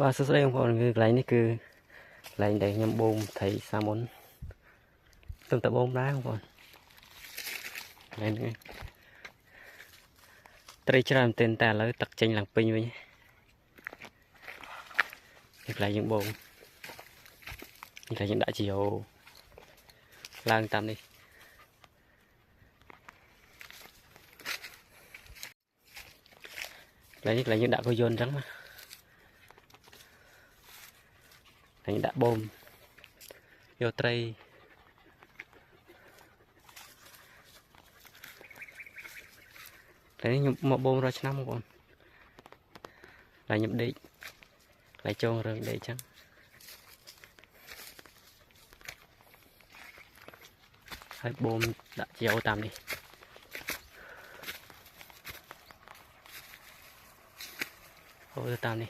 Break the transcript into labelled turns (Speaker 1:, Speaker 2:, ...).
Speaker 1: Và số đây còn lấy này cứ lấy để nhầm bông thấy sao muốn tương tự bông đá không còn lấy nữa đây cho làm tên ta lấy tật tranh làng pin với nhé lại những bông là những đại chiều lang tam đi lấy những đã có dồn trắng mà là những đã bom vô tray lấy một bom ra năm còn là nhập đi lại cho rừng để trắng hai bom đã chiều tam đi ôi tam đi